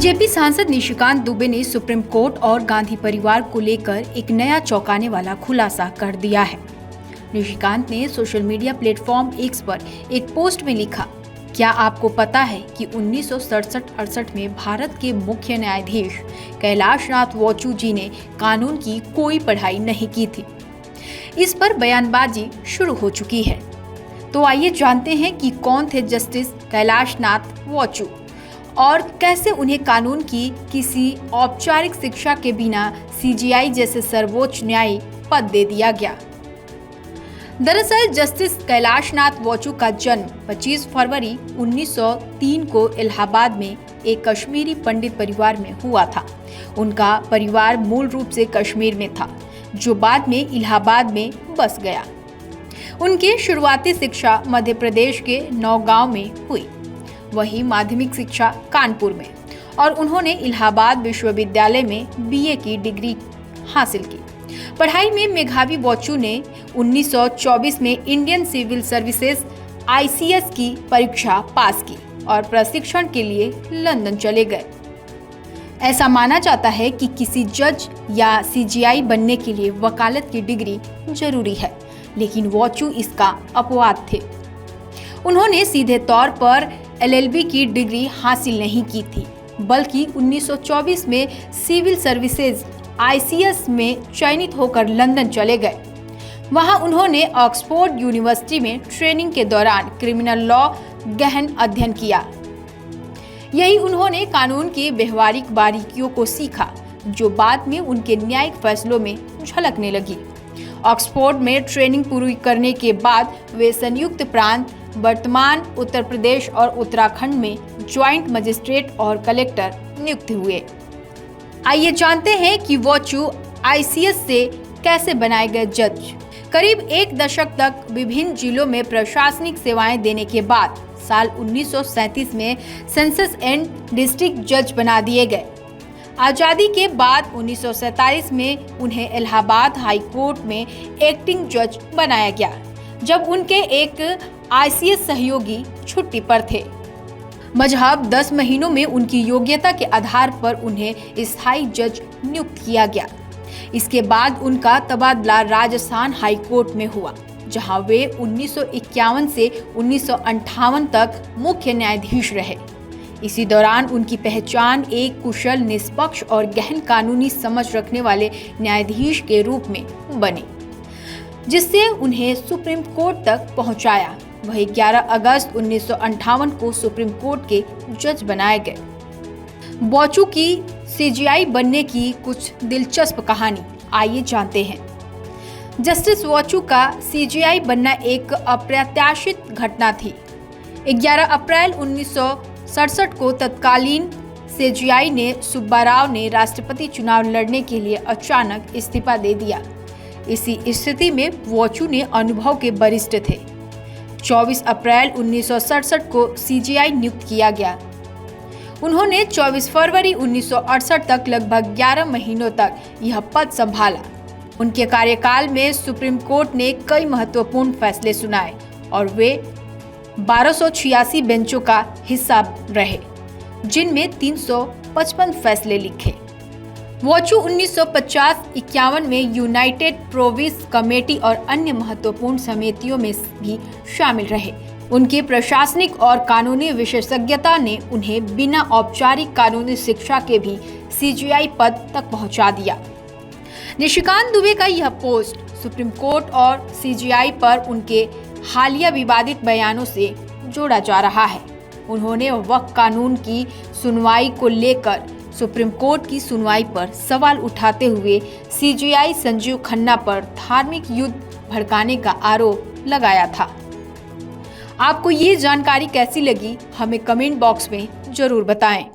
BJP सांसद निशिकांत दुबे ने supreme court और गांधी परिवार को लेकर एक नया चौंकाने वाला खुलासा कर दिया है। निशिकांत ने सोशल मीडिया प्लेटफॉर्म एक्स पर एक पोस्ट में लिखा, क्या आपको पता है कि 1967-68 में भारत के मुख्य न्यायाधीश कैलाशनाथ वोचू जी ने कानून की कोई पढ़ाई नहीं की थी। इस पर बयानबाजी शुरू हो चुकी है। तो आइए जानते हैं कि कौन थे जस्टिस कैलाशनाथ वोचू और कैसे उन्हें कानून की किसी औपचारिक शिक्षा के बिना सीजीआई जैसे सर्वोच्च न्यायिक पद दे दिया गया। दरअसल जस्टिस कैलाशनाथ वोचू का जन्म 25 फरवरी 1903 को इलाहाबाद में एक कश्मीरी पंडित परिवार में हुआ था। उनका परिवार मूल रूप से कश्मीर में था, जो बाद में इलाहाबाद में बस गया। उनकी शुरुआती शिक्षा मध्य प्रदेश के नौगांव में हुई, वही माध्यमिक शिक्षा कानपुर में, और उन्होंने इलाहाबाद विश्वविद्यालय में बीए की डिग्री हासिल की। पढ़ाई में मेधावी वोचू ने 1924 में इंडियन सिविल सर्विसेज ICS की परीक्षा पास की और प्रशिक्षण के लिए लंदन चले गए। ऐसा माना जाता है कि किसी जज या CGI बनने के लिए वकालत की डिग्री जरूरी है, लेकिन वोचू इसका अपवाद थे। उन्होंने सीधे तौर पर LLB की डिग्री हासिल नहीं की थी, बल्कि 1924 में सिविल सर्विसेज ICS में चयनित होकर लंदन चले गए। वहां उन्होंने ऑक्सफोर्ड यूनिवर्सिटी में ट्रेनिंग के दौरान क्रिमिनल लॉ गहन अध्ययन किया। यही उन्होंने कानून की व्यवहारिक बारीकियों को सीखा, जो बाद में उनके न्यायिक फैसलों में झलकने लगी। ऑक्सफोर्ड में ट्रेनिंग पूरी करने के बाद वे संयुक्त प्रांत, वर्तमान उत्तर प्रदेश और उत्तराखंड में ज्वाइंट मजिस्ट्रेट और कलेक्टर नियुक्त हुए। आइए जानते हैं कि वोचू ICS से कैसे बनाए गए जज। करीब एक दशक तक विभिन्न जिलों में प्रशासनिक सेवाएं देने के बाद साल 1937 में सेंसस एंड डिस्ट्रिक्ट जज बना दिए गए। आज़ादी के बाद 1947 में उन्हें इलाहाबाद हाई कोर्ट में एक्टिंग जज बनाया गया, जब उनके एक ICS सहयोगी छुट्टी पर थे। मजहब 10 महीनों में उनकी योग्यता के आधार पर उन्हें स्थायी जज नियुक्त किया गया। इसके बाद उनका तबादला राजस्थान हाई कोर्ट में हुआ, जहां वे 1951 से 1958 तक मुख्य न्यायाधीश रहे। इसी दौरान उनकी पहचान एक कुशल, निष्पक्ष और गहन कानूनी समझ रखने वाले न्यायाधीश के रूप में बनी, जिससे उन्हें सुप्रीम कोर्ट तक पहुंचाया। वही 11 अगस्त 1958 को सुप्रीम कोर्ट के जज बनाए गए। वोचू की CGI बनने की कुछ दिलचस्प कहानी आइए जानते हैं। जस्टिस वोचू का CGI बनना एक अप्रत्याशित घटना थी। 11 अप्रैल 1967 को तत्कालीन CGI ने सुब्बाराव ने राष्ट्रपति चुनाव लड़ने के लिए अचानक इस्तीफा दे दिया। इसी स्थिति में वोचू ने अनुभव के वरिष्ठ थे। 24 अप्रैल 1967 को CGI नियुक्त किया गया। उन्होंने 24 फरवरी 1968 तक लगभग 11 महीनों तक यह पद संभाला। उनके कार्यकाल में सुप्रीम कोर्ट ने कई महत्वपूर्ण फैसले सुनाए और वे 1286 बेंचों का हिस्सा रहे, जिनमें 355 फैसले लिखे। वोचू 1950-51 में यूनाइटेड प्रोविंस कमेटी और अन्य महत्वपूर्ण समितियों में भी शामिल रहे। उनकी प्रशासनिक और कानूनी विशेषज्ञता ने उन्हें बिना औपचारिक कानूनी शिक्षा के भी CGI पद तक पहुंचा दिया। निशिकांत दुबे का यह पोस्ट सुप्रीम कोर्ट और CGI पर उनके हालिया विवादित बयानों से जोड़ा जा रहा है। उन्होंने वक्फ कानून की सुनवाई को लेकर सुप्रीम कोर्ट की सुनवाई पर सवाल उठाते हुए CGI संजीव खन्ना पर धार्मिक युद्ध भड़काने का आरोप लगाया था। आपको ये जानकारी कैसी लगी, हमें कमेंट बॉक्स में जरूर बताएं।